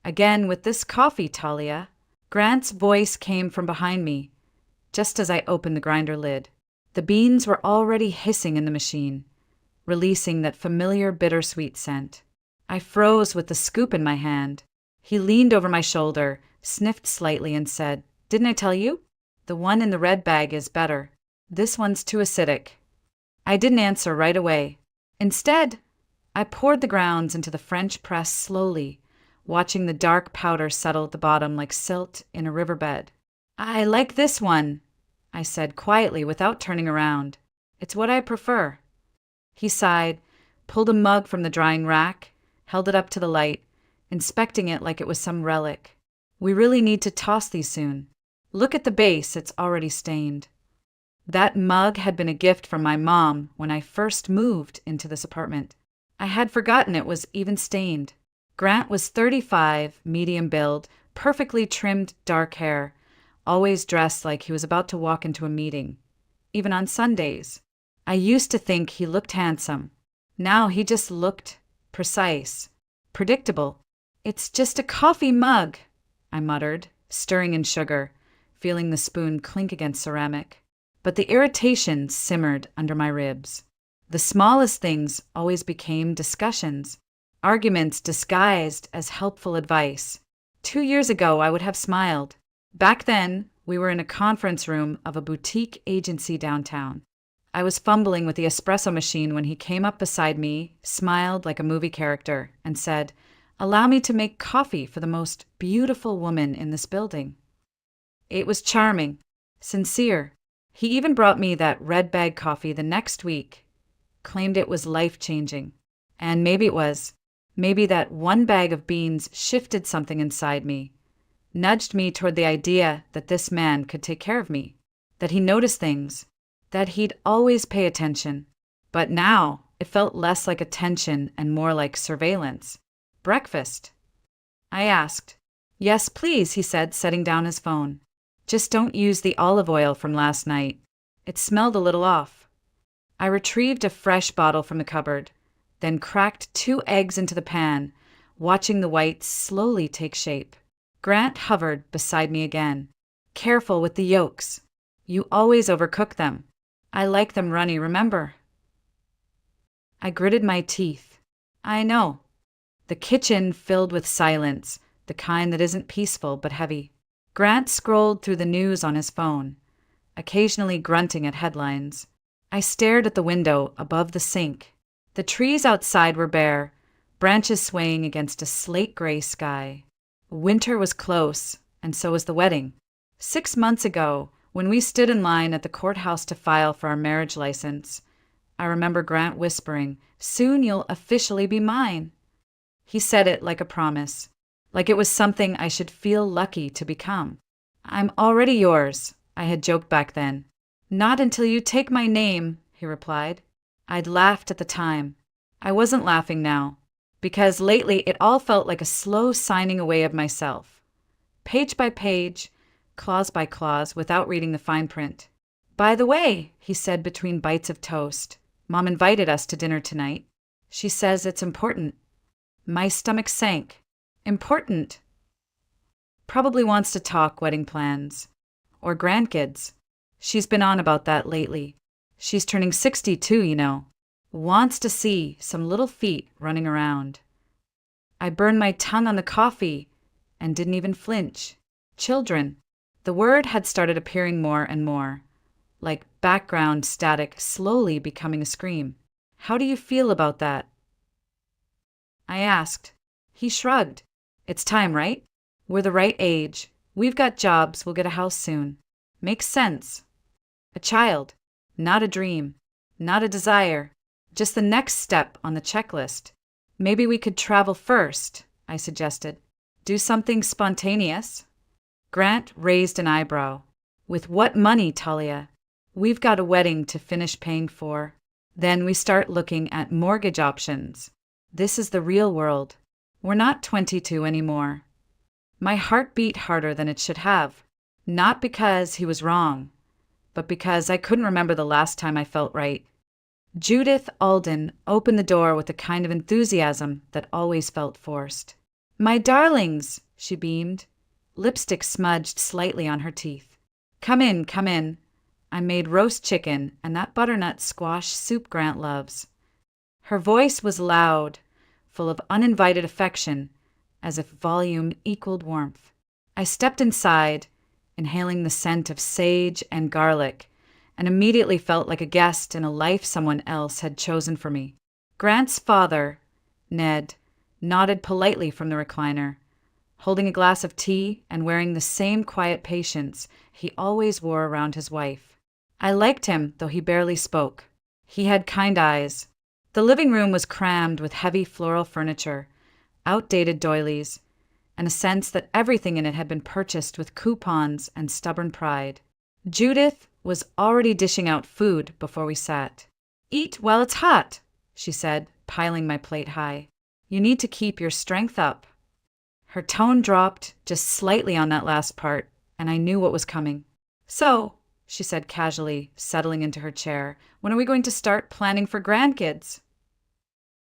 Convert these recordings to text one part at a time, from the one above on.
Again with this coffee, Talia. Grant's voice came from behind me, just as I opened the grinder lid. The beans were already hissing in the machine, releasing that familiar bittersweet scent. I froze with the scoop in my hand. He leaned over my shoulder, sniffed slightly, and said, "Didn't I tell you? The one in the red bag is better. This one's too acidic." I didn't answer right away. Instead, I poured the grounds into the French press slowly, watching the dark powder settle at the bottom like silt in a riverbed. "I like this one," I said quietly without turning around. "It's what I prefer." He sighed, pulled a mug from the drying rack, held it up to the light, inspecting it like it was some relic. "We really need to toss these soon. Look at the base, it's already stained." That mug had been a gift from my mom when I first moved into this apartment. I had forgotten it was even stained. Grant was 35, medium build, perfectly trimmed dark hair, always dressed like he was about to walk into a meeting, even on Sundays. I used to think he looked handsome. Now he just looked precise, predictable. "It's just a coffee mug," I muttered, stirring in sugar, feeling the spoon clink against ceramic. But the irritation simmered under my ribs. The smallest things always became discussions, arguments disguised as helpful advice. 2 years ago, I would have smiled. Back then, we were in a conference room of a boutique agency downtown. I was fumbling with the espresso machine when he came up beside me, smiled like a movie character, and said, "Allow me to make coffee for the most beautiful woman in this building." It was charming, sincere. He even brought me that red bag coffee the next week, claimed it was life-changing. And maybe it was. Maybe that one bag of beans shifted something inside me, nudged me toward the idea that this man could take care of me, that he noticed things, that he'd always pay attention. But now it felt less like attention and more like surveillance. "Breakfast?" I asked. "Yes, please," he said, setting down his phone. "Just don't use the olive oil from last night. It smelled a little off." I retrieved a fresh bottle from the cupboard, then cracked 2 eggs into the pan, watching the whites slowly take shape. Grant hovered beside me again. "Careful with the yolks. You always overcook them. I like them runny, remember?" I gritted my teeth. I know. The kitchen filled with silence, the kind that isn't peaceful but heavy. Grant scrolled through the news on his phone, occasionally grunting at headlines. I stared at the window above the sink. The trees outside were bare, branches swaying against a slate-gray sky. Winter was close, and so was the wedding. 6 months ago, when we stood in line at the courthouse to file for our marriage license, I remember Grant whispering, "Soon you'll officially be mine." He said it like a promise, like it was something I should feel lucky to become. "I'm already yours," I had joked back then. "Not until you take my name," he replied. I'd laughed at the time. I wasn't laughing now, because lately it all felt like a slow signing away of myself. Page by page, clause by clause, without reading the fine print. "By the way," he said between bites of toast, "Mom invited us to dinner tonight. She says it's important." My stomach sank. Important. Probably wants to talk wedding plans. Or grandkids. She's been on about that lately. She's turning 62, you know. Wants to see some little feet running around. I burned my tongue on the coffee and didn't even flinch. Children. The word had started appearing more and more, like background static slowly becoming a scream. "How do you feel about that?" I asked. He shrugged. "It's time, right? We're the right age. We've got jobs, we'll get a house soon. Makes sense. A child. Not a dream. Not a desire. Just the next step on the checklist. Maybe we could travel first," I suggested. "Do something spontaneous." Grant raised an eyebrow. "With what money, Talia? We've got a wedding to finish paying for. Then we start looking at mortgage options. This is the real world. We're not 22 anymore." My heart beat harder than it should have. Not because he was wrong, but because I couldn't remember the last time I felt right. Judith Alden opened the door with a kind of enthusiasm that always felt forced. My darlings, she beamed, lipstick smudged slightly on her teeth. Come in, come in. I made roast chicken and that butternut squash soup Grant loves. Her voice was loud, full of uninvited affection, as if volume equaled warmth. I stepped inside, inhaling the scent of sage and garlic, and immediately felt like a guest in a life someone else had chosen for me. Grant's father, Ned, nodded politely from the recliner, holding a glass of tea and wearing the same quiet patience he always wore around his wife. I liked him, though he barely spoke. He had kind eyes. The living room was crammed with heavy floral furniture, outdated doilies, and a sense that everything in it had been purchased with coupons and stubborn pride. Judith was already dishing out food before we sat. Eat while it's hot, she said, piling my plate high. You need to keep your strength up. Her tone dropped just slightly on that last part, and I knew what was coming. So, she said casually, settling into her chair, when are we going to start planning for grandkids?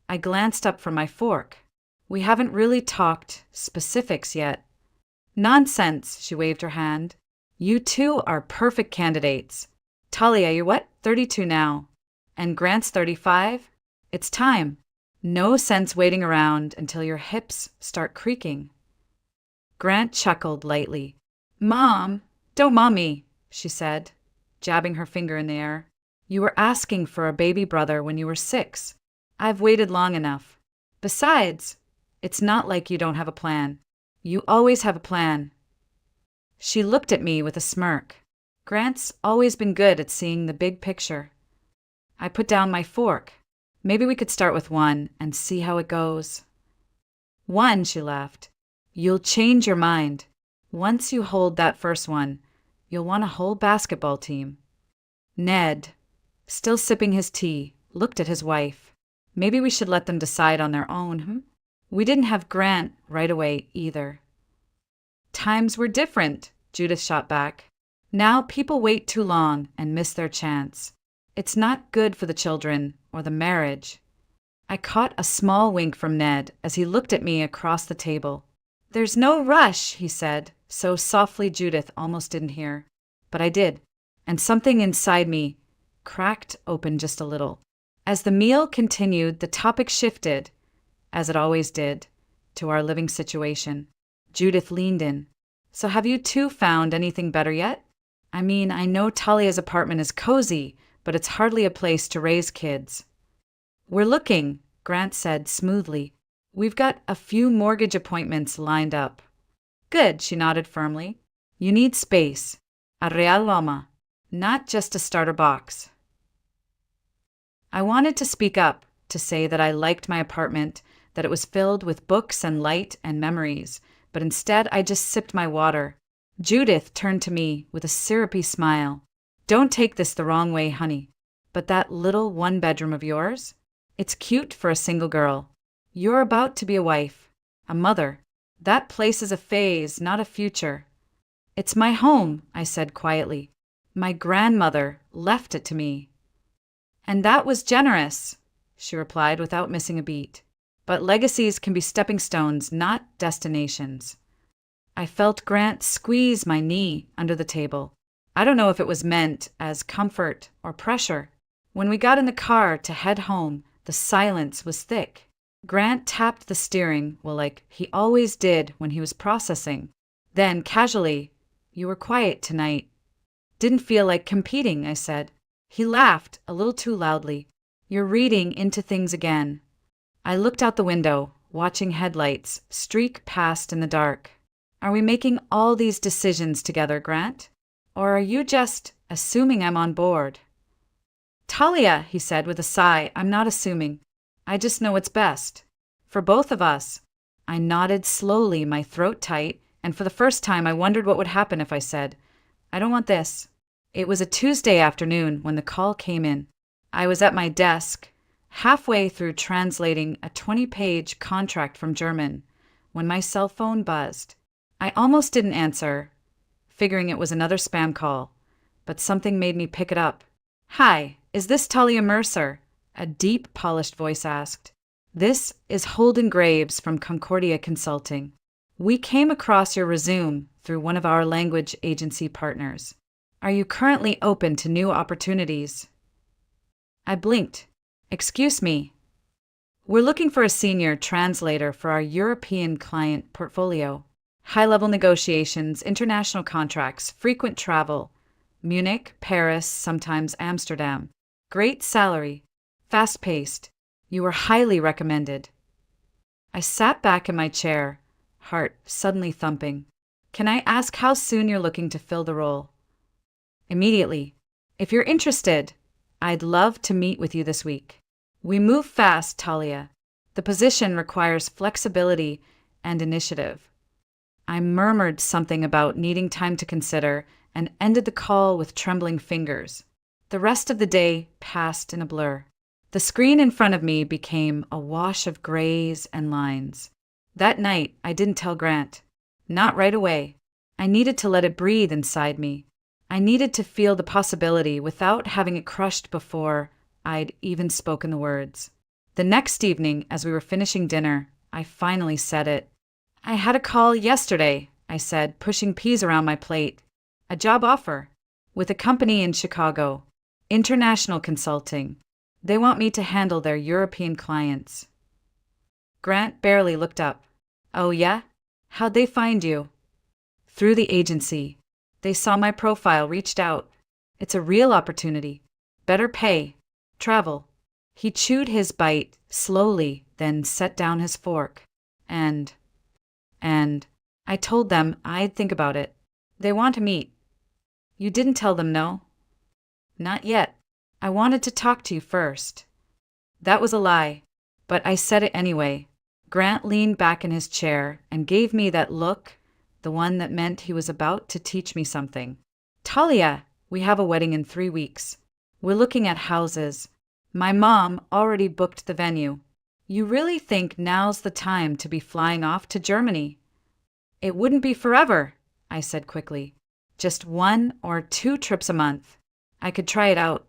I glanced up from my fork. We haven't really talked specifics yet. Nonsense, she waved her hand. You two are perfect candidates. Talia, you're what, 32 now? And Grant's 35? It's time. No sense waiting around until your hips start creaking. Grant chuckled lightly. Mom, don't mom me, she said, jabbing her finger in the air. You were asking for a baby brother when you were 6. I've waited long enough. Besides, it's not like you don't have a plan. You always have a plan. She looked at me with a smirk. Grant's always been good at seeing the big picture. I put down my fork. Maybe we could start with 1 and see how it goes. 1, she laughed. You'll change your mind. Once you hold that first one, you'll want a whole basketball team. Ned, still sipping his tea, looked at his wife. Maybe we should let them decide on their own, We didn't have Grant right away either. Times were different, Judith shot back. Now people wait too long and miss their chance. It's not good for the children or the marriage. I caught a small wink from Ned as he looked at me across the table. There's no rush, he said, so softly Judith almost didn't hear. But I did, and something inside me cracked open just a little. As the meal continued, the topic shifted, as it always did, to our living situation. Judith leaned in. So have you two found anything better yet? I mean, I know Talia's apartment is cozy, but it's hardly a place to raise kids. We're looking, Grant said smoothly. We've got a few mortgage appointments lined up. Good, she nodded firmly. You need space. A real loma, not just a starter box. I wanted to speak up, to say that I liked my apartment, that it was filled with books and light and memories, but instead I just sipped my water. Judith turned to me with a syrupy smile. Don't take this the wrong way, honey, but that little 1-bedroom of yours? It's cute for a single girl. You're about to be a wife, a mother. That place is a phase, not a future. It's my home, I said quietly. My grandmother left it to me. And that was generous, she replied without missing a beat. But legacies can be stepping stones, not destinations. I felt Grant squeeze my knee under the table. I don't know if it was meant as comfort or pressure. When we got in the car to head home, the silence was thick. Grant tapped the steering wheel like he always did when he was processing. Then, casually, you were quiet tonight. Didn't feel like competing, I said. He laughed a little too loudly. You're reading into things again. I looked out the window, watching headlights streak past in the dark. Are we making all these decisions together, Grant? Or are you just assuming I'm on board? Talia, he said with a sigh, I'm not assuming. I just know what's best. For both of us. I nodded slowly, my throat tight, and for the first time I wondered what would happen if I said, I don't want this. It was a Tuesday afternoon when the call came in. I was at my desk, halfway through translating a 20-page contract from German, when my cell phone buzzed. I almost didn't answer, figuring it was another spam call, but something made me pick it up. Hi, is this Talia Mercer? A deep, polished voice asked. This is Holden Graves from Concordia Consulting. We came across your resume through one of our language agency partners. Are you currently open to new opportunities? I blinked. Excuse me. We're looking for a senior translator for our European client portfolio. High-level negotiations, international contracts, frequent travel. Munich, Paris, sometimes Amsterdam. Great salary. Fast-paced. You were highly recommended. I sat back in my chair, heart suddenly thumping. Can I ask how soon you're looking to fill the role? Immediately. If you're interested, I'd love to meet with you this week. We move fast, Talia. The position requires flexibility and initiative. I murmured something about needing time to consider and ended the call with trembling fingers. The rest of the day passed in a blur. The screen in front of me became a wash of grays and lines. That night, I didn't tell Grant. Not right away. I needed to let it breathe inside me. I needed to feel the possibility without having it crushed before I'd even spoken the words. The next evening, as we were finishing dinner, I finally said it. I had a call yesterday, I said, pushing peas around my plate. A job offer. With a company in Chicago. International consulting. They want me to handle their European clients. Grant barely looked up. Oh yeah? How'd they find you? Through the agency. They saw my profile, reached out. It's a real opportunity. Better pay. Travel. He chewed his bite slowly, then set down his fork. And I told them I'd think about it. They want to meet. You didn't tell them no? Not yet. I wanted to talk to you first. That was a lie, but I said it anyway. Grant leaned back in his chair and gave me that look, the one that meant he was about to teach me something. Talia, we have a wedding in 3 weeks. We're looking at houses. My mom already booked the venue. You really think now's the time to be flying off to Germany? It wouldn't be forever, I said quickly. Just 1 or 2 trips a month. I could try it out.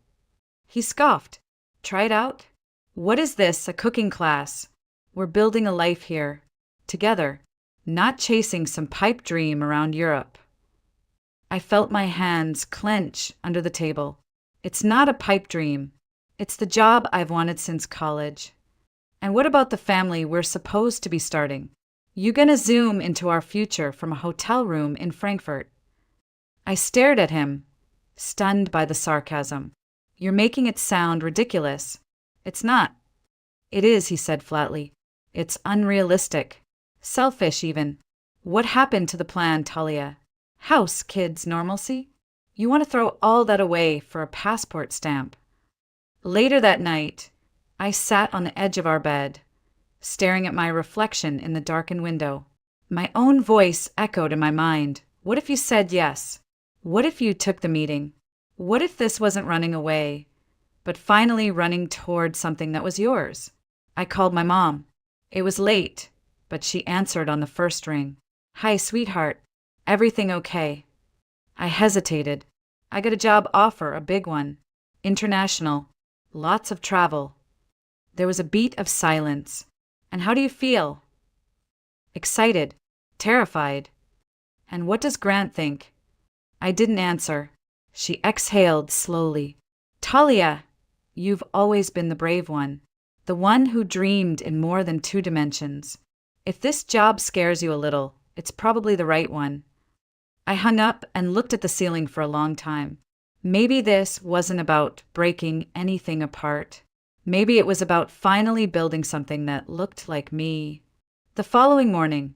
He scoffed. Try it out? What is this, a cooking class? We're building a life here. Together. Not chasing some pipe dream around Europe. I felt my hands clench under the table. It's not a pipe dream. It's the job I've wanted since college. And what about the family we're supposed to be starting? You gonna zoom into our future from a hotel room in Frankfurt? I stared at him, stunned by the sarcasm. You're making it sound ridiculous. It's not. It is, he said flatly. It's unrealistic. Selfish, even. What happened to the plan, Talia? House, kids, normalcy? You want to throw all that away for a passport stamp. Later that night, I sat on the edge of our bed, staring at my reflection in the darkened window. My own voice echoed in my mind. What if you said yes? What if you took the meeting? What if this wasn't running away, but finally running toward something that was yours? I called my mom. It was late, but she answered on the first ring. Hi, sweetheart. Everything okay? I hesitated. I got a job offer, a big one. International. Lots of travel. There was a beat of silence. And how do you feel? Excited. Terrified. And what does Grant think? I didn't answer. She exhaled slowly. Talia, you've always been the brave one. The one who dreamed in more than 2 dimensions. If this job scares you a little, it's probably the right one. I hung up and looked at the ceiling for a long time. Maybe this wasn't about breaking anything apart. Maybe it was about finally building something that looked like me. The following morning,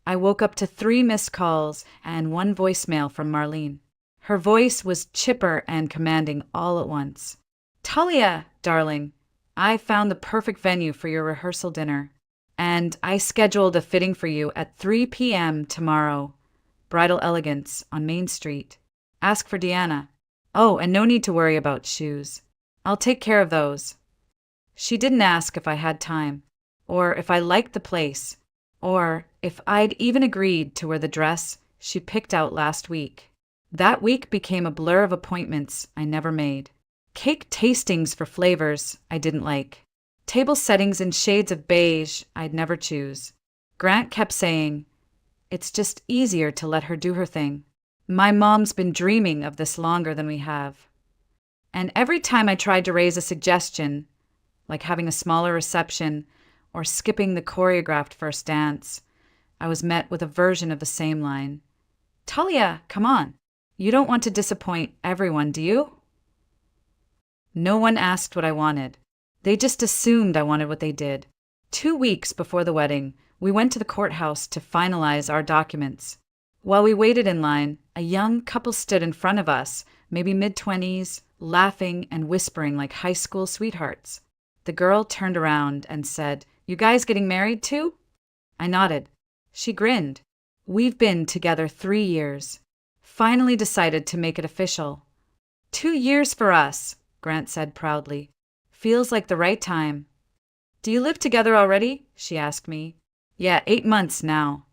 I woke up to 3 missed calls and 1 voicemail from Marlene. Her voice was chipper and commanding all at once. Talia, darling, I found the perfect venue for your rehearsal dinner. And I scheduled a fitting for you at 3 p.m. tomorrow. Bridal Elegance on Main Street. Ask for Deanna. Oh, and no need to worry about shoes. I'll take care of those. She didn't ask if I had time, or if I liked the place, or if I'd even agreed to wear the dress she picked out last week. That week became a blur of appointments I never made. Cake tastings for flavors I didn't like. Table settings in shades of beige I'd never choose. Grant kept saying, "It's just easier to let her do her thing. My mom's been dreaming of this longer than we have." And every time I tried to raise a suggestion, like having a smaller reception or skipping the choreographed first dance, I was met with a version of the same line. "Talia, come on. You don't want to disappoint everyone, do you?" No one asked what I wanted. They just assumed I wanted what they did. 2 weeks before the wedding, we went to the courthouse to finalize our documents. While we waited in line, a young couple stood in front of us, maybe mid-20s, laughing and whispering like high school sweethearts. The girl turned around and said, "You guys getting married too?" I nodded. She grinned. "We've been together 3 years. Finally decided to make it official." 2 years for us, Grant said proudly. "Feels like the right time." "Do you live together already?" she asked me. "Yeah, 8 months now."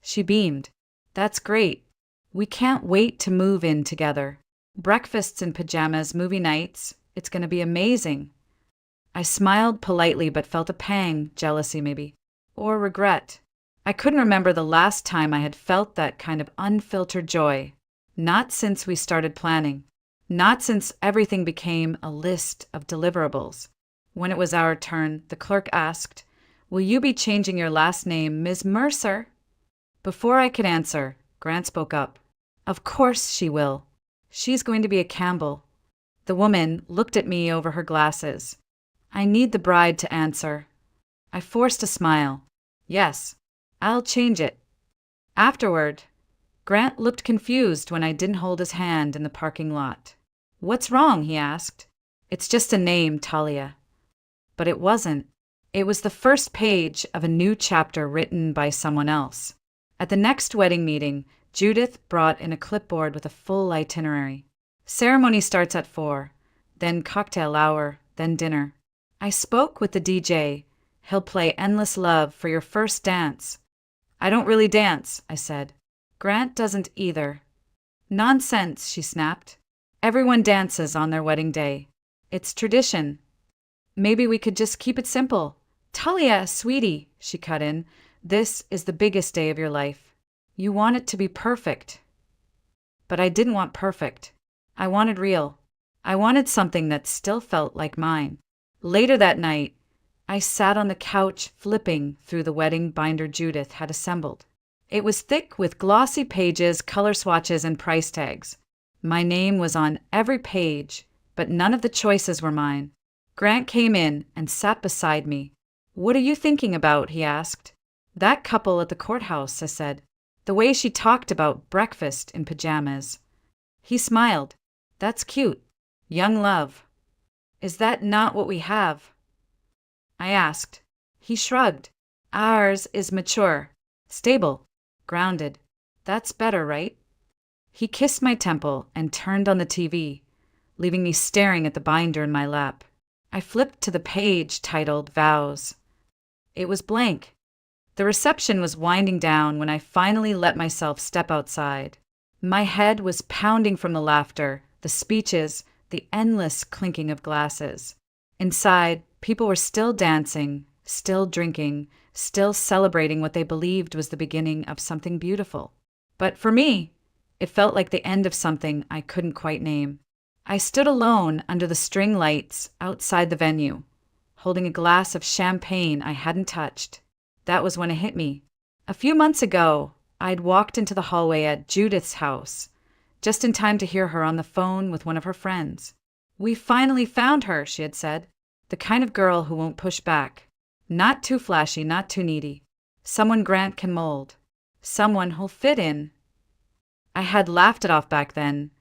She beamed. "That's great. We can't wait to move in together. Breakfasts in pajamas, movie nights. It's going to be amazing." I smiled politely but felt a pang, jealousy maybe, or regret. I couldn't remember the last time I had felt that kind of unfiltered joy. Not since we started planning. Not since everything became a list of deliverables. When it was our turn, the clerk asked, "Will you be changing your last name, Ms. Mercer?" Before I could answer, Grant spoke up. "Of course she will. She's going to be a Campbell." The woman looked at me over her glasses. I need the bride to answer. I forced a smile. "Yes, I'll change it." Afterward, Grant looked confused when I didn't hold his hand in the parking lot. "What's wrong?" he asked. "It's just a name, Talia." But it wasn't. It was the first page of a new chapter written by someone else. At the next wedding meeting, Judith brought in a clipboard with a full itinerary. Ceremony starts at 4, then cocktail hour, then dinner. I spoke with the DJ. He'll play Endless Love for your first dance. "I don't really dance," I said. "Grant doesn't either." "Nonsense," she snapped. "Everyone dances on their wedding day. It's tradition." "Maybe we could just keep it simple." "Talia, sweetie," she cut in, "this is the biggest day of your life. You want it to be perfect." But I didn't want perfect. I wanted real. I wanted something that still felt like mine. Later that night, I sat on the couch flipping through the wedding binder Judith had assembled. It was thick with glossy pages, color swatches, and price tags. My name was on every page, but none of the choices were mine. Grant came in and sat beside me. "What are you thinking about?" he asked. "That couple at the courthouse," I said. "The way she talked about breakfast in pajamas." He smiled. "That's cute. Young love." "Is that not what we have?" I asked. He shrugged. "Ours is mature, stable, grounded. That's better, right?" He kissed my temple and turned on the TV, leaving me staring at the binder in my lap. I flipped to the page titled Vows. It was blank. The reception was winding down when I finally let myself step outside. My head was pounding from the laughter, the speeches, the endless clinking of glasses. Inside, people were still dancing, still drinking, still celebrating what they believed was the beginning of something beautiful. But for me, it felt like the end of something I couldn't quite name. I stood alone under the string lights outside the venue, holding a glass of champagne I hadn't touched. That was when it hit me. A few months ago, I'd walked into the hallway at Judith's house, just in time to hear her on the phone with one of her friends. "We finally found her," she had said. "The kind of girl who won't push back. Not too flashy, not too needy. Someone Grant can mold. Someone who'll fit in." I had laughed it off back then,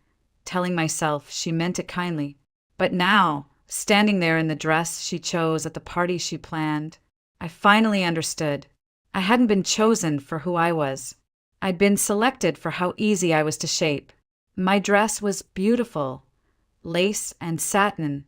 telling myself she meant it kindly. But now, standing there in the dress she chose at the party she planned, I finally understood. I hadn't been chosen for who I was. I'd been selected for how easy I was to shape. My dress was beautiful, lace and satin,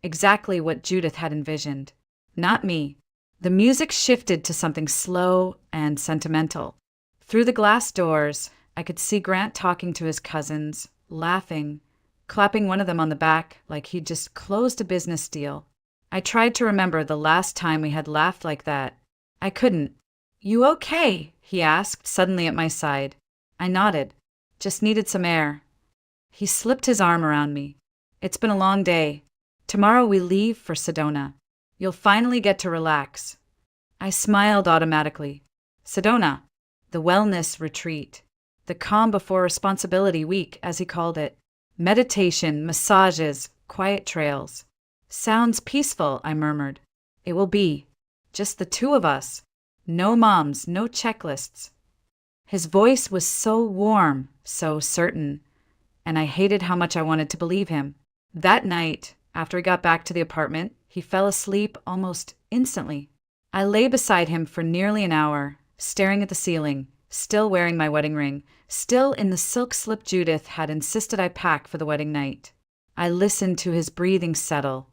exactly what Judith had envisioned. Not me. The music shifted to something slow and sentimental. Through the glass doors, I could see Grant talking to his cousins, laughing, clapping one of them on the back like he'd just closed a business deal. I tried to remember the last time we had laughed like that. I couldn't. "You okay?" he asked, suddenly at my side. I nodded. "Just needed some air." He slipped his arm around me. "It's been a long day. Tomorrow we leave for Sedona. You'll finally get to relax." I smiled automatically. Sedona, the wellness retreat, the calm before responsibility week, as he called it. Meditation, massages, quiet trails. "Sounds peaceful," I murmured. "It will be. Just the two of us. No moms, no checklists." His voice was so warm, so certain, and I hated how much I wanted to believe him. That night, after he got back to the apartment, he fell asleep almost instantly. I lay beside him for nearly an hour, staring at the ceiling, still wearing my wedding ring, still in the silk slip Judith had insisted I pack for the wedding night. I listened to his breathing settle,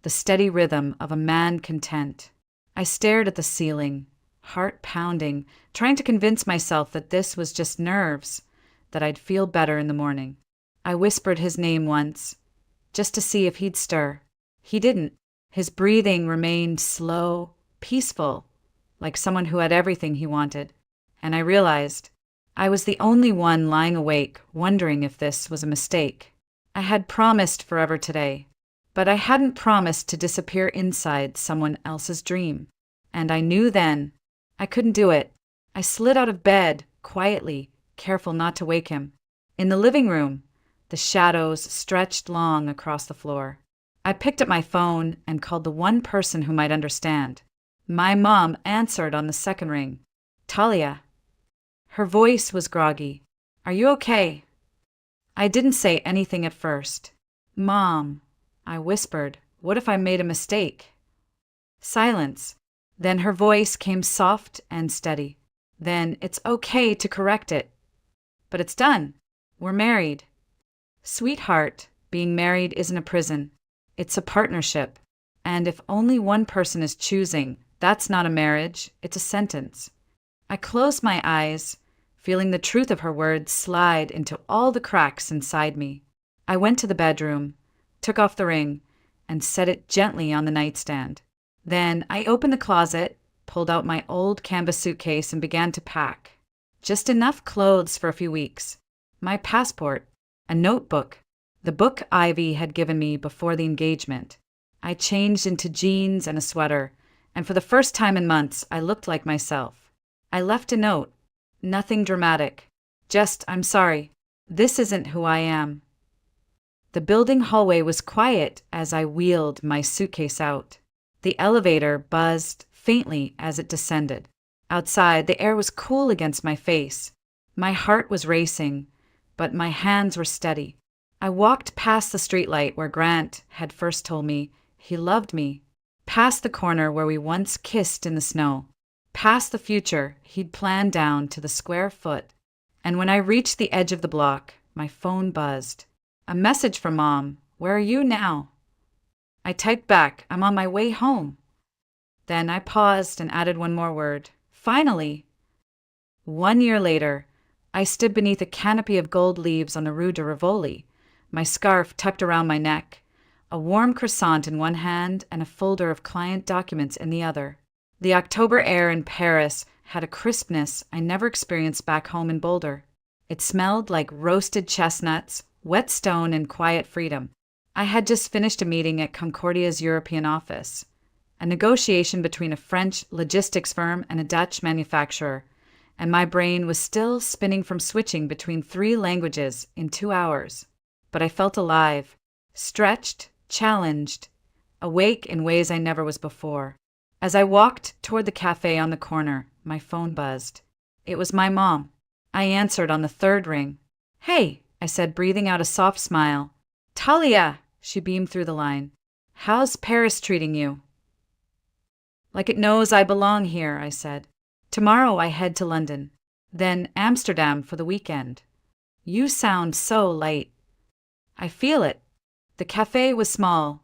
the steady rhythm of a man content. I stared at the ceiling, heart pounding, trying to convince myself that this was just nerves, that I'd feel better in the morning. I whispered his name once, just to see if he'd stir. He didn't. His breathing remained slow, peaceful, like someone who had everything he wanted. And I realized I was the only one lying awake, wondering if this was a mistake. I had promised forever today, but I hadn't promised to disappear inside someone else's dream. And I knew then I couldn't do it. I slid out of bed, quietly, careful not to wake him. In the living room, the shadows stretched long across the floor. I picked up my phone and called the one person who might understand. My mom answered on the second ring. "Talia." Her voice was groggy. "Are you okay?" I didn't say anything at first. "Mom," I whispered, "what if I made a mistake?" Silence. Then her voice came soft and steady. "Then it's okay to correct it." "But it's done. We're married." "Sweetheart, being married isn't a prison. It's a partnership. And if only one person is choosing, that's not a marriage, it's a sentence." I closed my eyes, feeling the truth of her words slide into all the cracks inside me. I went to the bedroom, took off the ring, and set it gently on the nightstand. Then I opened the closet, pulled out my old canvas suitcase, and began to pack. Just enough clothes for a few weeks. My passport, a notebook, the book Ivy had given me before the engagement. I changed into jeans and a sweater, and for the first time in months, I looked like myself. I left a note. Nothing dramatic. Just, "I'm sorry. This isn't who I am." The building hallway was quiet as I wheeled my suitcase out. The elevator buzzed faintly as it descended. Outside, the air was cool against my face. My heart was racing, but my hands were steady. I walked past the streetlight where Grant had first told me he loved me, past the corner where we once kissed in the snow, past the future he'd planned down to the square foot. And when I reached the edge of the block, my phone buzzed. A message from Mom. "Where are you now?" I typed back, "I'm on my way home." Then I paused and added one more word. "Finally." 1 year later, I stood beneath a canopy of gold leaves on the Rue de Rivoli, my scarf tucked around my neck, a warm croissant in one hand and a folder of client documents in the other. The October air in Paris had a crispness I never experienced back home in Boulder. It smelled like roasted chestnuts, wet stone, and quiet freedom. I had just finished a meeting at Concordia's European office, a negotiation between a French logistics firm and a Dutch manufacturer, and my brain was still spinning from switching between 3 languages in 2 hours. But I felt alive, stretched, challenged, awake in ways I never was before. As I walked toward the cafe on the corner, my phone buzzed. It was my mom. I answered on the 3rd ring. "Hey," I said, breathing out a soft smile. "Talia," she beamed through the line. "How's Paris treating you?" "Like it knows I belong here," I said. "Tomorrow I head to London, then Amsterdam for the weekend." "You sound so light." "I feel it." The cafe was small,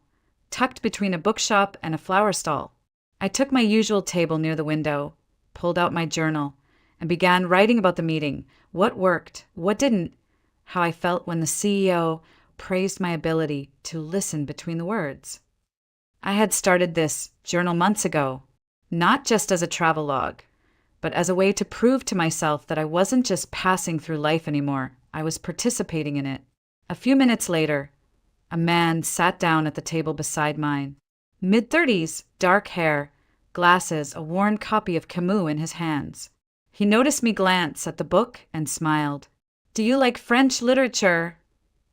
tucked between a bookshop and a flower stall. I took my usual table near the window, pulled out my journal, and began writing about the meeting, what worked, what didn't, how I felt when the CEO praised my ability to listen between the words. I had started this journal months ago, not just as a travelogue, but as a way to prove to myself that I wasn't just passing through life anymore, I was participating in it. A few minutes later, a man sat down at the table beside mine. Mid-30s, dark hair, glasses, a worn copy of Camus in his hands. He noticed me glance at the book and smiled. "Do you like French literature?"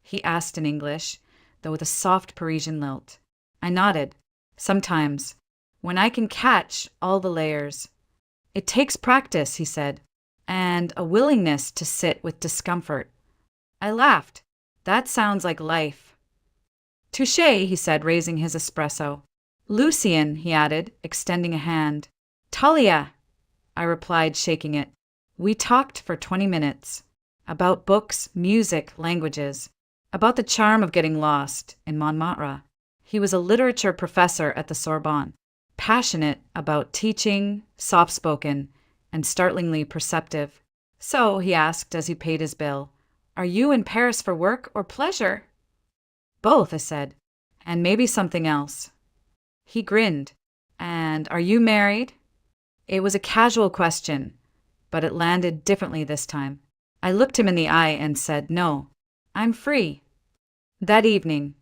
he asked in English, though with a soft Parisian lilt. I nodded. "Sometimes, when I can catch all the layers." "It takes practice," he said, "and a willingness to sit with discomfort." I laughed. "That sounds like life." "Touché," he said, raising his espresso. "Lucien," he added, extending a hand. "Talia," I replied, shaking it. We talked for 20 minutes. About books, music, languages. About the charm of getting lost in Montmartre. He was a literature professor at the Sorbonne. Passionate about teaching, soft-spoken, and startlingly perceptive. "So," he asked as he paid his bill, "are you in Paris for work or pleasure?" "Both," I said, "and maybe something else." He grinned. "And are you married?" It was a casual question, but it landed differently this time. I looked him in the eye and said, "No, I'm free." That evening,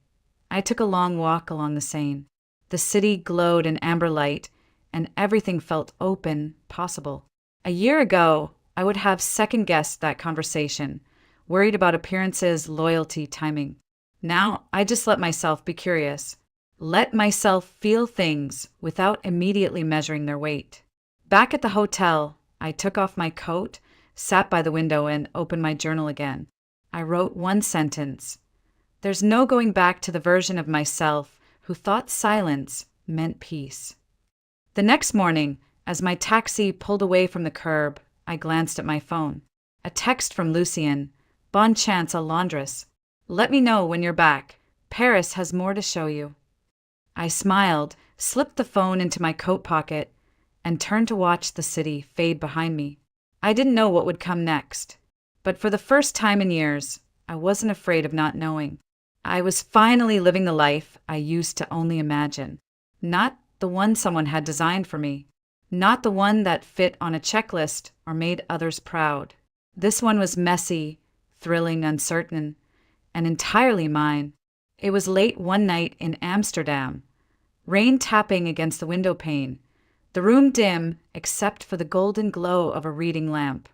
I took a long walk along the Seine. The city glowed in amber light, and everything felt open, possible. A year ago, I would have second-guessed that conversation, worried about appearances, loyalty, timing. Now, I just let myself be curious. Let myself feel things without immediately measuring their weight. Back at the hotel, I took off my coat, sat by the window, and opened my journal again. I wrote one sentence. There's no going back to the version of myself who thought silence meant peace. The next morning, as my taxi pulled away from the curb, I glanced at my phone. A text from Lucien. "Bon chance, a laundress. Let me know when you're back. Paris has more to show you." I smiled, slipped the phone into my coat pocket, and turned to watch the city fade behind me. I didn't know what would come next, but for the first time in years, I wasn't afraid of not knowing. I was finally living the life I used to only imagine. Not the one someone had designed for me. Not the one that fit on a checklist or made others proud. This one was messy, thrilling, uncertain, and entirely mine. It was late one night in Amsterdam, rain tapping against the window pane, the room dim except for the golden glow of a reading lamp,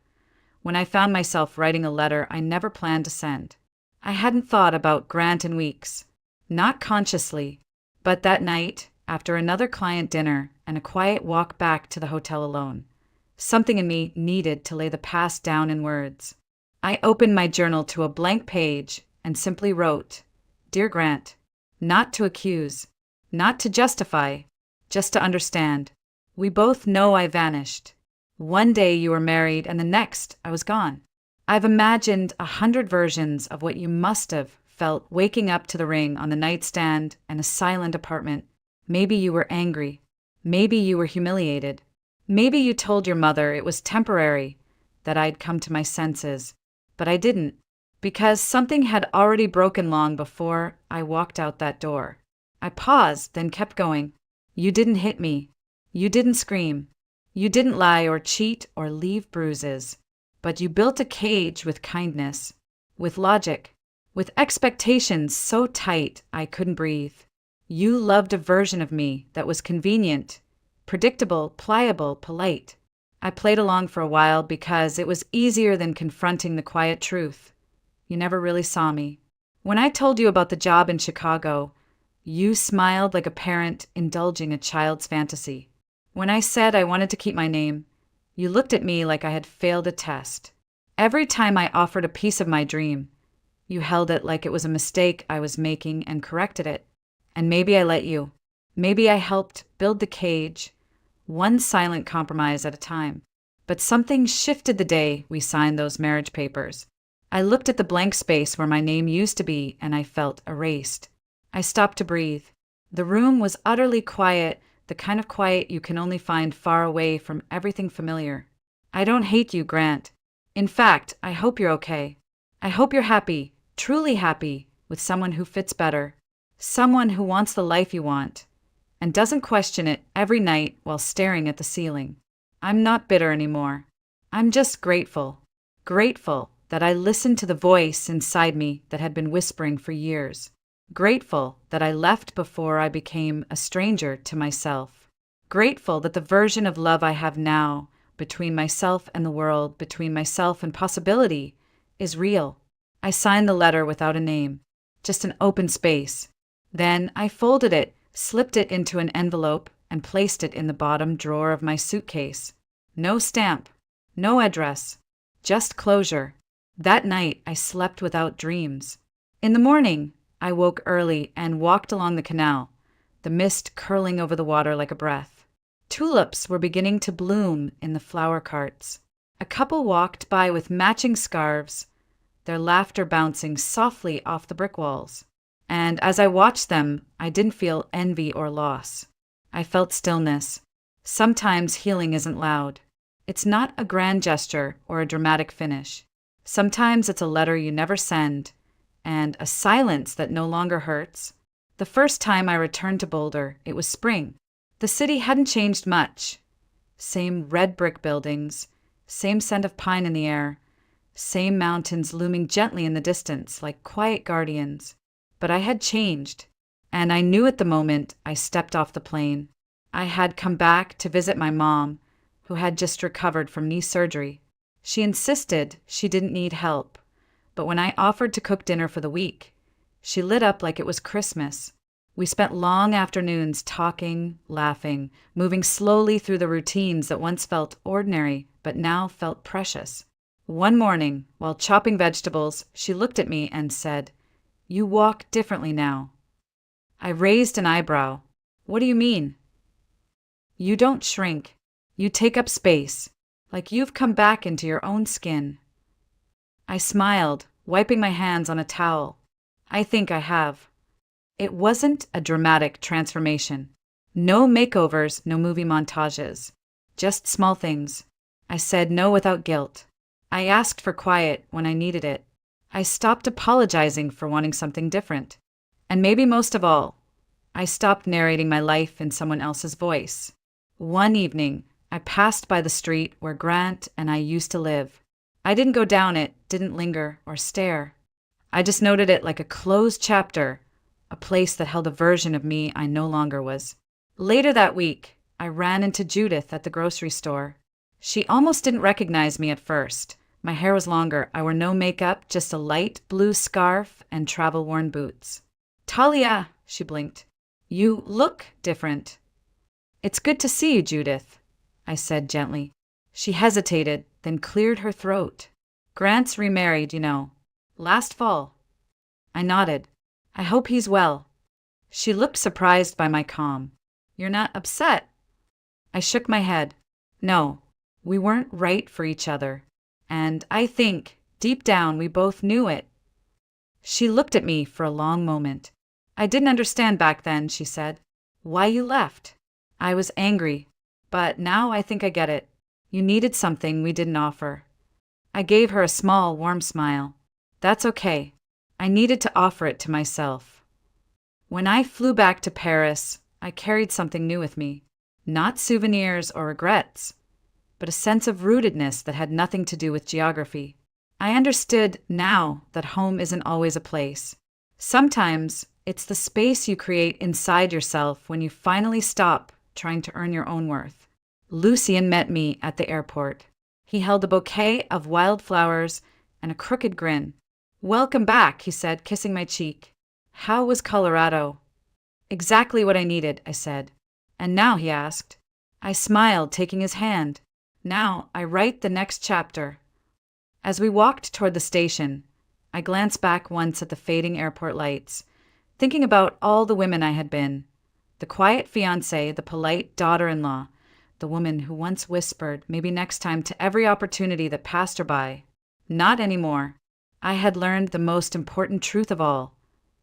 when I found myself writing a letter I never planned to send. I hadn't thought about Grant in weeks, not consciously, but that night, after another client dinner and a quiet walk back to the hotel alone, something in me needed to lay the past down in words. I opened my journal to a blank page and simply wrote, "Dear Grant," not to accuse, not to justify, just to understand. We both know I vanished. One day you were married and the next I was gone. I've imagined 100 versions of what you must have felt waking up to the ring on the nightstand and a silent apartment. Maybe you were angry. Maybe you were humiliated. Maybe you told your mother it was temporary, that I'd come to my senses. But I didn't, because something had already broken long before I walked out that door. I paused, then kept going. You didn't hit me. You didn't scream. You didn't lie or cheat or leave bruises. But you built a cage with kindness, with logic, with expectations so tight I couldn't breathe. You loved a version of me that was convenient, predictable, pliable, polite. I played along for a while because it was easier than confronting the quiet truth. You never really saw me. When I told you about the job in Chicago, you smiled like a parent indulging a child's fantasy. When I said I wanted to keep my name, you looked at me like I had failed a test. Every time I offered a piece of my dream, you held it like it was a mistake I was making and corrected it. And maybe I let you. Maybe I helped build the cage, one silent compromise at a time. But something shifted the day we signed those marriage papers. I looked at the blank space where my name used to be and I felt erased. I stopped to breathe. The room was utterly quiet, the kind of quiet you can only find far away from everything familiar. I don't hate you, Grant. In fact, I hope you're okay. I hope you're happy, truly happy, with someone who fits better. Someone who wants the life you want. and doesn't question it every night while staring at the ceiling. I'm not bitter anymore. I'm just grateful. Grateful that I listened to the voice inside me that had been whispering for years. Grateful that I left before I became a stranger to myself. Grateful that the version of love I have now, between myself and the world, between myself and possibility, is real. I signed the letter without a name, just an open space. Then I folded it, slipped it into an envelope, and placed it in the bottom drawer of my suitcase. No stamp, no address, just closure. That night I slept without dreams. In the morning, I woke early and walked along the canal, the mist curling over the water like a breath. Tulips were beginning to bloom in the flower carts. A couple walked by with matching scarves, their laughter bouncing softly off the brick walls. And as I watched them, I didn't feel envy or loss. I felt stillness. Sometimes healing isn't loud. It's not a grand gesture or a dramatic finish. Sometimes it's a letter you never send, and a silence that no longer hurts. The first time I returned to Boulder, it was spring. The city hadn't changed much. Same red brick buildings, same scent of pine in the air, same mountains looming gently in the distance like quiet guardians. But I had changed, and I knew at the moment I stepped off the plane. I had come back to visit my mom, who had just recovered from knee surgery. She insisted she didn't need help, but when I offered to cook dinner for the week, she lit up like it was Christmas. We spent long afternoons talking, laughing, moving slowly through the routines that once felt ordinary but now felt precious. One morning, while chopping vegetables, she looked at me and said, "You walk differently now." I raised an eyebrow. "What do you mean?" "You don't shrink. You take up space, like you've come back into your own skin." I smiled, wiping my hands on a towel. "I think I have." It wasn't a dramatic transformation. No makeovers, no movie montages. Just small things. I said no without guilt. I asked for quiet when I needed it. I stopped apologizing for wanting something different. And maybe most of all, I stopped narrating my life in someone else's voice. One evening, I passed by the street where Grant and I used to live. I didn't go down it, didn't linger or stare. I just noted it like a closed chapter, a place that held a version of me I no longer was. Later that week, I ran into Judith at the grocery store. She almost didn't recognize me at first. My hair was longer, I wore no makeup, just a light blue scarf and travel-worn boots. "Talia," she blinked. "You look different." "It's good to see you, Judith," I said gently. She hesitated, then cleared her throat. "Grant's remarried, you know. Last fall." I nodded. "I hope he's well." She looked surprised by my calm. "You're not upset?" I shook my head. "No, we weren't right for each other. And I think, deep down, we both knew it." She looked at me for a long moment. "I didn't understand back then," she said. "Why you left." I was angry, but now I think I get it. You needed something we didn't offer. I gave her a small, warm smile. That's okay. I needed to offer it to myself. When I flew back to Paris, I carried something new with me. Not souvenirs or regrets, but a sense of rootedness that had nothing to do with geography. I understood now that home isn't always a place. Sometimes it's the space you create inside yourself when you finally stop trying to earn your own worth. Lucien met me at the airport. He held a bouquet of wildflowers and a crooked grin. "Welcome back," he said, kissing my cheek. "How was Colorado?" "Exactly what I needed," I said. "And now?" he asked. I smiled, taking his hand. "Now I write the next chapter." As we walked toward the station, I glanced back once at the fading airport lights, thinking about all the women I had been. The quiet fiancée, the polite daughter-in-law, the woman who once whispered, maybe next time, to every opportunity that passed her by. Not anymore. I had learned the most important truth of all.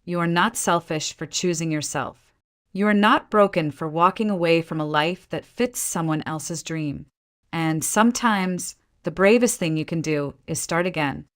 You are not selfish for choosing yourself. You are not broken for walking away from a life that fits someone else's dream. And sometimes the bravest thing you can do is start again.